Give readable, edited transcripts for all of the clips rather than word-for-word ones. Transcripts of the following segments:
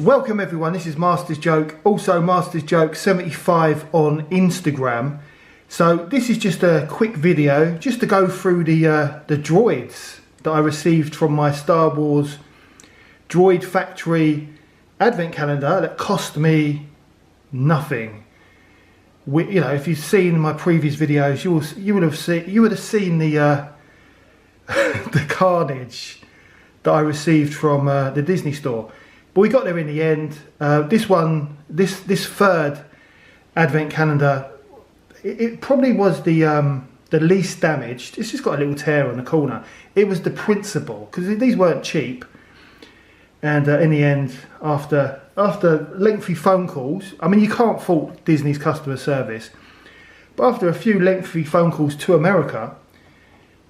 Welcome everyone, this is Master's Joke, also Master's Joke 75 on Instagram. So this is just a quick video just to go through the droids that I received from my Star Wars Droid Factory advent calendar that cost me nothing. You know, if you've seen my previous videos, you would have seen the the carnage that I received from the Disney store. But we got there in the end. This third advent calendar, it probably was the least damaged. It's just got a little tear on the corner. It was the principal, because these weren't cheap. And in the end, after lengthy phone calls, I mean, you can't fault Disney's customer service, but after a few lengthy phone calls to America,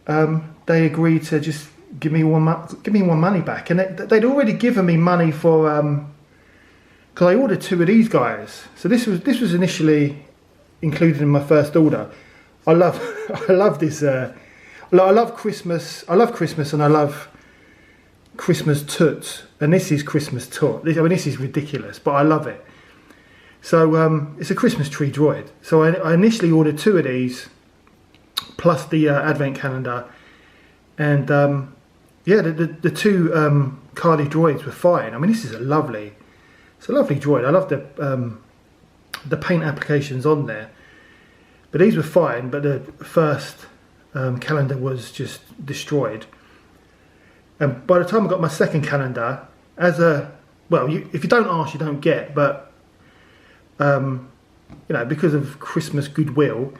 they agreed to just give me one money back. And they'd already given me money for because I ordered two of these guys. So this was initially included in my first order. I love this. I love Christmas. I love Christmas, and I love Christmas toots. And this is Christmas toot. I mean, this is ridiculous, but I love it. So it's a Christmas tree droid. So I initially ordered two of these, plus the advent calendar, and yeah, the two carded droids were fine. I mean, this is a lovely droid. I love the paint applications on there, but these were fine. But the first calendar was just destroyed. And by the time I got my second calendar, if you don't ask, you don't get. But you know, because of Christmas goodwill,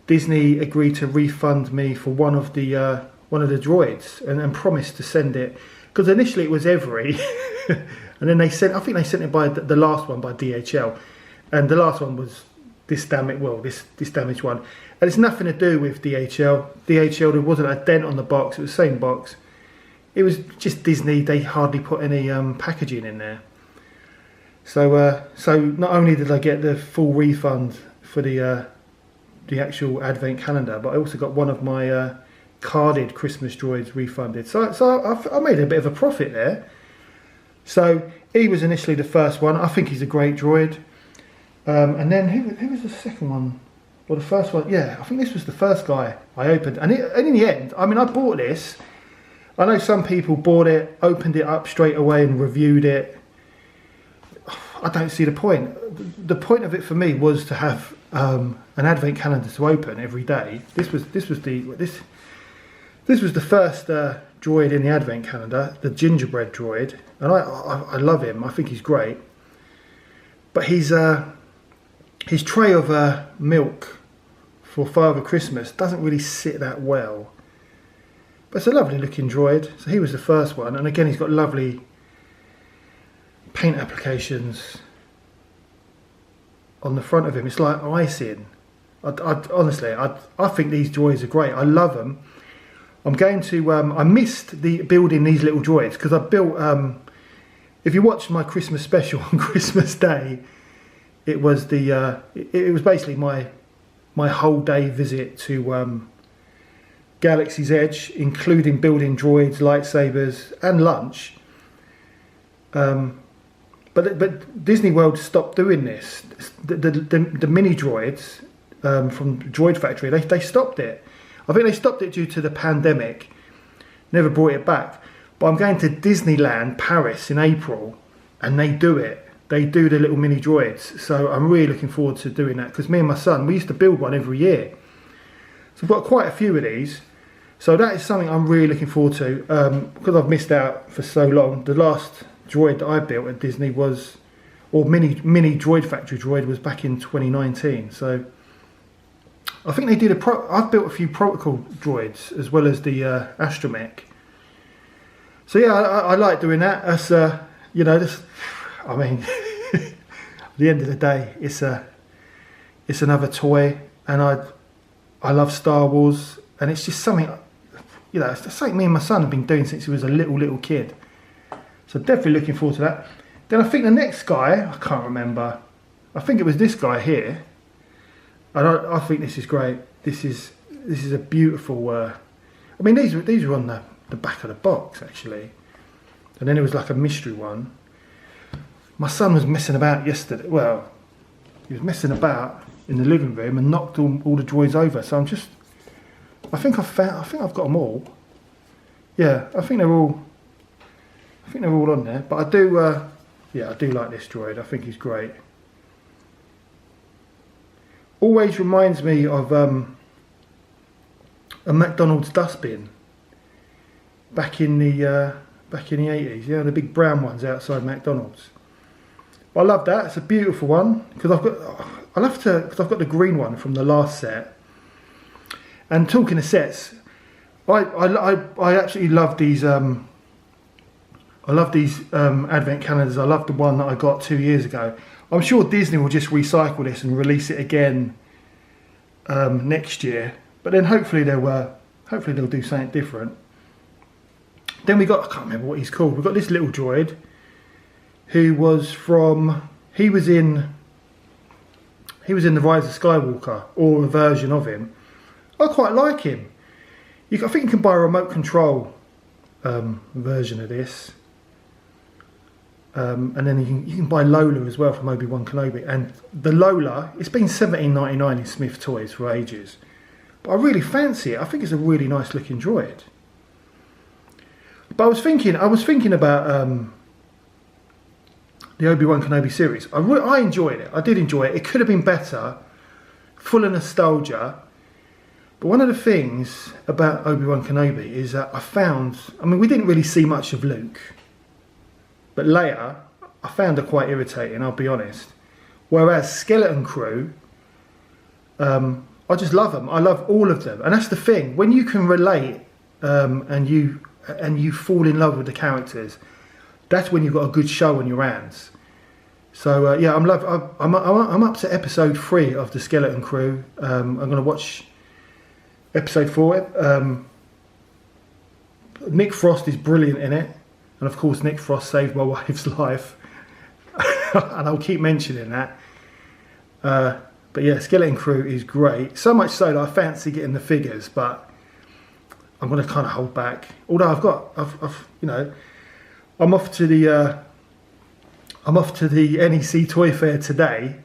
Disney agreed to refund me for one of the droids and promised to send it, because initially it was every, and then I think they sent it by the last one by DHL, and the last one was this damaged one, and it's nothing to do with DHL. There wasn't a dent on the box. It was the same box. It was just Disney. They hardly put any packaging in there. So not only did I get the full refund for the actual advent calendar, but I also got one of my carded Christmas droids refunded. So I made a bit of a profit there. So he was initially the first one. I think he's a great droid. And then who was the second one? Well, the first one, yeah, I think this was the first guy I opened. And in the end, I mean, I bought this. I know some people bought it, opened it up straight away and reviewed it. I don't see the point. The point of it for me was to have an advent calendar to open every day. This was the first droid in the advent calendar, the gingerbread droid, and I love him. I think he's great. But his tray of milk for Father Christmas doesn't really sit that well. But it's a lovely looking droid. So he was the first one, and again, he's got lovely paint applications on the front of him. It's like icing. Honestly, I think these droids are great. I love them. I'm going to. I missed building these little droids because I built. If you watched my Christmas special on Christmas Day, it was it was basically my whole day visit to Galaxy's Edge, including building droids, lightsabers, and lunch. But Disney World stopped doing this. The mini droids from Droid Factory, they stopped it. I think they stopped it due to the pandemic. Never brought it back. But I'm going to Disneyland Paris in April, and they do it. They do the little mini droids. So I'm really looking forward to doing that, because me and my son, we used to build one every year. So I've got quite a few of these. So that is something I'm really looking forward to, because I've missed out for so long. The last droid that I built at Disney was, or mini Droid Factory droid, was back in 2019. So I think they did I've built a few protocol droids as well as the astromech. So yeah, I like doing that. That's you know, I mean, at the end of the day, it's another toy, and I love Star Wars, and it's just something, you know, it's something me and my son have been doing since he was a little kid. So definitely looking forward to that. Then I think the next guy, I can't remember. I think it was this guy here. And I think this is great. This is a beautiful. I mean, these were on the back of the box actually, and then it was like a mystery one. my son was messing about yesterday. Well, he was messing about in the living room and knocked all the droids over. So I think I've got them all. Yeah, I think they're all on there. But I do, yeah, I do like this droid. I think he's great. Always reminds me of a McDonald's dustbin back in the 80s. Yeah, the big brown ones outside McDonald's. I love that. It's a beautiful one because I've got the green one from the last set. And talking of sets, I absolutely love these. I love these advent calendars. I love the one that I got 2 years ago. I'm sure Disney will just recycle this and release it again next year. But then hopefully they'll do something different. Then we got, I can't remember what he's called. We've got this little droid who was he was in The Rise of Skywalker, or a version of him. I quite like him. I think you can buy a remote control version of this. And then you can buy Lola as well from Obi-Wan Kenobi. And the Lola, it's been $17.99 in Smith Toys for ages. But I really fancy it. I think it's a really nice looking droid. But I was thinking about the Obi-Wan Kenobi series. I enjoyed it. I did enjoy it. It could have been better, full of nostalgia. But one of the things about Obi-Wan Kenobi is that we didn't really see much of Luke. But Leia, I found her quite irritating, I'll be honest. Whereas Skeleton Crew, I just love them. I love all of them. And that's the thing. When you can relate and you fall in love with the characters, that's when you've got a good show on your hands. So yeah, I'm up to episode 3 of the Skeleton Crew. I'm going to watch episode 4. Nick Frost is brilliant in it, and of course Nick Frost saved my wife's life, and I'll keep mentioning that. But yeah, Skeleton Crew is great. So much so that I fancy getting the figures, but I'm going to kind of hold back. Although I'm off to the NEC Toy Fair today.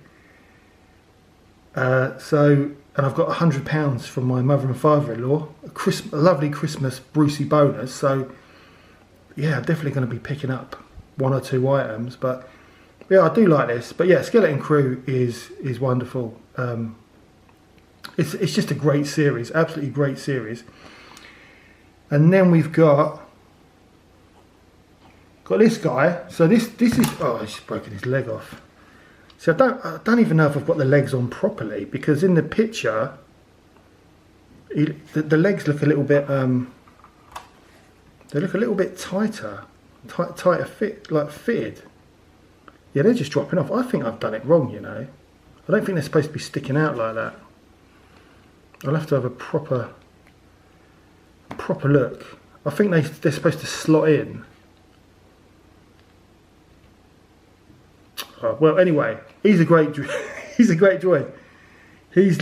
And I've got £100 from my mother and father-in-law, a lovely Christmas Brucey bonus. So yeah, I'm definitely going to be picking up 1 or 2 items. But yeah, I do like this. But yeah, Skeleton Crew is wonderful. It's just a great series, absolutely great series. And then we've got this guy. So this is, oh, he's broken his leg off. So I don't even know if I've got the legs on properly, because in the picture the legs look a little bit they look a little bit tighter fit, like fitted. Yeah, they're just dropping off. I think I've done it wrong, you know. I don't think they're supposed to be sticking out like that. I'll have to have a proper look. I think they're supposed to slot in. Oh, well, anyway, he's a great droid. He's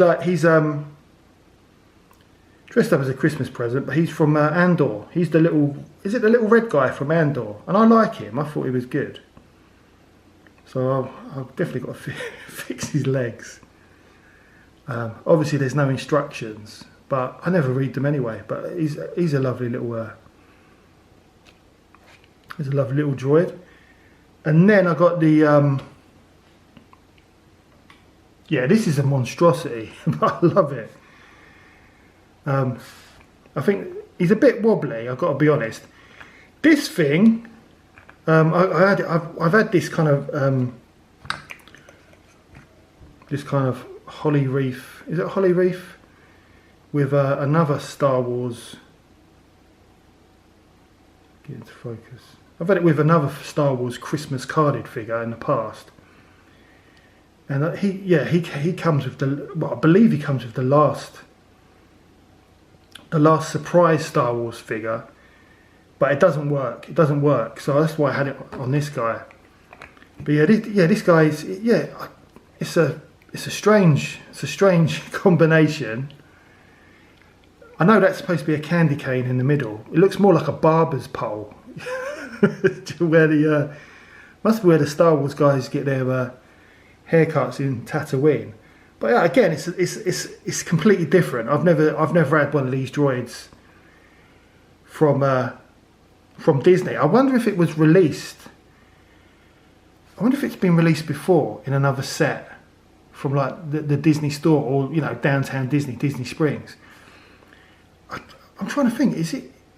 dressed up as a Christmas present, but he's from Andor. He's the little red guy from Andor, and I like him. I thought he was good. So I've definitely got to fix his legs. Obviously, there's no instructions, but I never read them anyway. But he's a lovely little droid. And then I got the yeah, this is a monstrosity, but I love it. I think he's a bit wobbly, I've got to be honest. This thing, I've had this kind of holly reef. Is it holly reef? With another Star Wars. Get into focus. I've had it with another Star Wars Christmas carded figure in the past. And he comes with I believe he comes with the last surprise Star Wars figure, but it doesn't work. It doesn't work. So that's why I had it on this guy. But this guy is it's a strange combination. I know that's supposed to be a candy cane in the middle. It looks more like a barber's pole. Where Must be where the Star Wars guys get their haircuts in Tatooine. But yeah, again, it's completely different. I've never had one of these droids from Disney. I wonder if it was released. I wonder if it's been released before in another set from like the Disney store, or you know, downtown Disney Springs. I'm trying to think.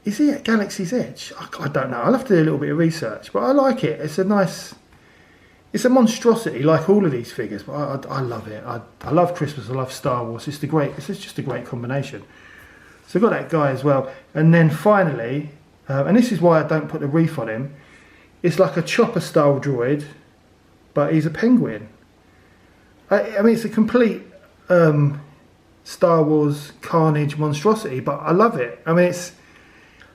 Is he at Galaxy's Edge? I don't know. I'll have to do a little bit of research. But I like it. It's a nice. It's a monstrosity, like all of these figures, but I love it. I love Christmas, I love Star Wars. It's just a great combination. So I've got that guy as well. And then finally, and this is why I don't put the reef on him, it's like a chopper style droid, but he's a penguin. I mean, it's a complete Star Wars carnage monstrosity, but I love it. I mean, it's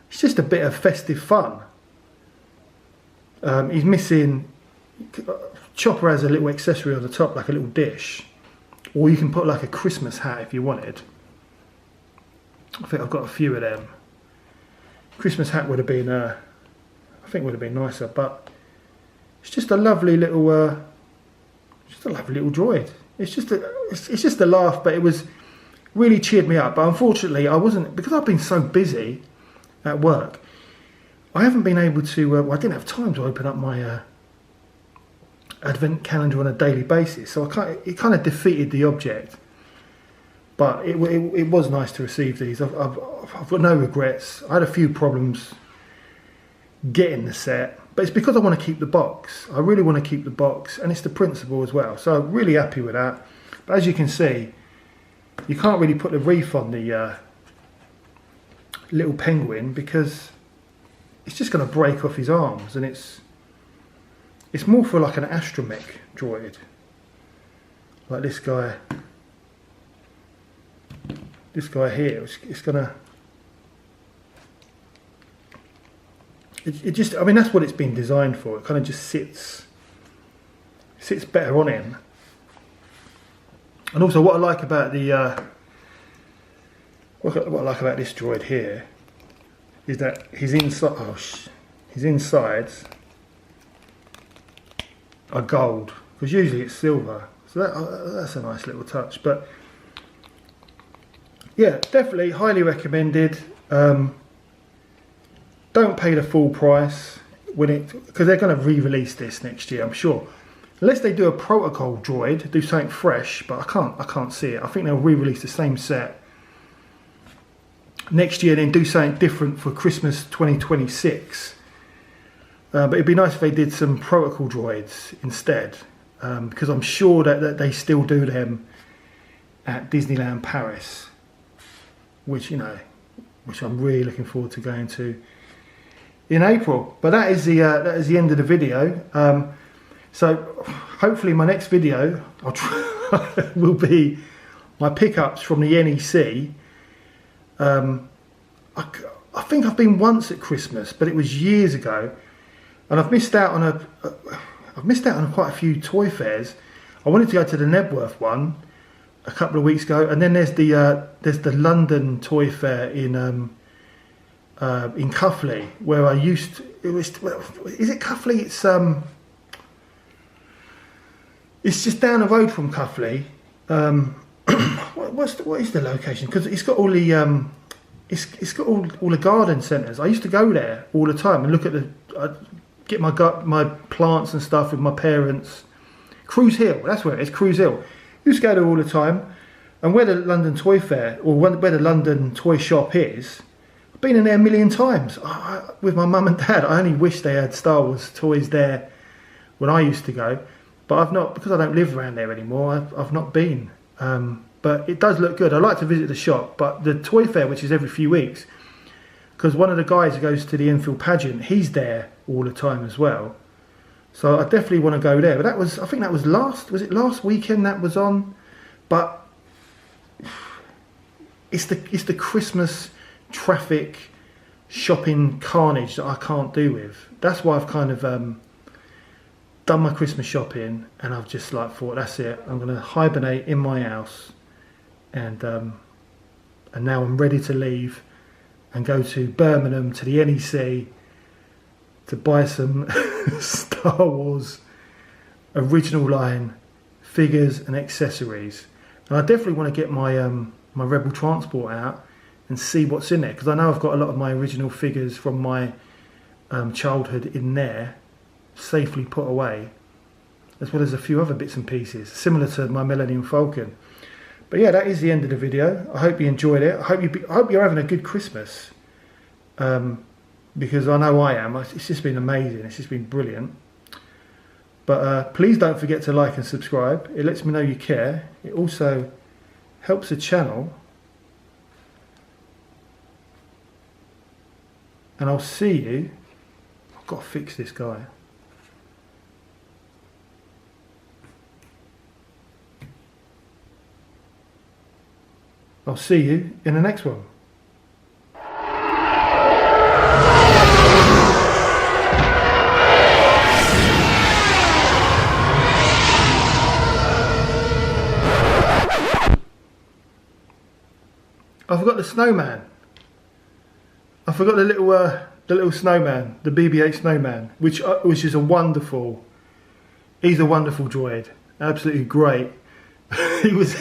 just a bit of festive fun. He's missing... Chopper has a little accessory on the top, like a little dish, or you can put like a Christmas hat if you wanted. I think I've got a few of them. Christmas hat would have been, I think would have been nicer, but it's just a lovely little, droid. It's just a laugh, but it was really cheered me up. But unfortunately, I wasn't, because I've been so busy at work. I haven't been able to. Well, I didn't have time to open up my advent calendar on a daily basis, so it kind of defeated the object. But it was nice to receive these. I've got no regrets. I had a few problems getting the set, but it's because I want to keep the box. I really want to keep the box, and it's the principle as well. So I'm really happy with that. But as you can see, you can't really put the reef on the little penguin because it's just going to break off his arms, and it's more for like an astromech droid, like this guy here. It's gonna, it just, I mean, that's what it's been designed for. It kind of just sits better on him. And also, what I like about the what I like about this droid here is that his insides are gold, because usually it's silver, so that's a nice little touch. But yeah, definitely highly recommended. Don't pay the full price because they're going to re-release this next year, I'm sure, unless they do a protocol droid, do something fresh. But I can't see it. I think they'll re-release the same set next year, then do something different for Christmas 2026. But it'd be nice if they did some protocol droids instead, because I'm sure that they still do them at Disneyland Paris, which I'm really looking forward to going to in April. But that is the end of the video. So hopefully my next video will be my pickups from the NEC. I think I've been once at Christmas, but it was years ago. And I've missed out on quite a few toy fairs. I wanted to go to the Nebworth one a couple of weeks ago, and then there's the London Toy Fair in Cuffley, where I used to. Is it Cuffley? It's just down the road from Cuffley. What is the location? Because it's got all the it's got all the garden centres. I used to go there all the time and look at get my plants and stuff with my parents. Cruise Hill, that's where it is. Cruise Hill. Used to go there all the time. And where the London Toy Fair, or where the London Toy Shop is, I've been in there a million times with my mum and dad. I only wish they had Star Wars toys there when I used to go, but I've not, because I don't live around there anymore. I've not been. But it does look good. I like to visit the shop, but the Toy Fair, which is every few weeks, because one of the guys who goes to the Enfield pageant, he's there all the time as well. So I definitely want to go there. But I think that was last weekend that was on? But it's the Christmas traffic shopping carnage that I can't do with. That's why I've kind of done my Christmas shopping, and I've just thought, that's it. I'm going to hibernate in my house, and now I'm ready to leave and go to Birmingham to the NEC to buy some Star Wars original line figures and accessories. And I definitely want to get my my Rebel Transport out and see what's in there, because I know I've got a lot of my original figures from my childhood in there, safely put away, as well as a few other bits and pieces similar to my Millennium Falcon. But yeah, that is the end of the video. I hope you enjoyed it. I hope you're having a good Christmas, because I know I am. It's just been amazing. It's just been brilliant. But please don't forget to like and subscribe. It lets me know you care. It also helps the channel. And I'll see you. I've got to fix this guy. I'll see you in the next one. I forgot the snowman. I forgot the little snowman, the BB-8 snowman, which is a wonderful. He's a wonderful droid, absolutely great. he was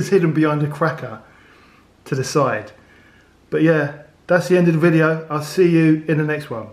hidden behind a cracker to the side. But yeah, that's the end of the video. I'll see you in the next one.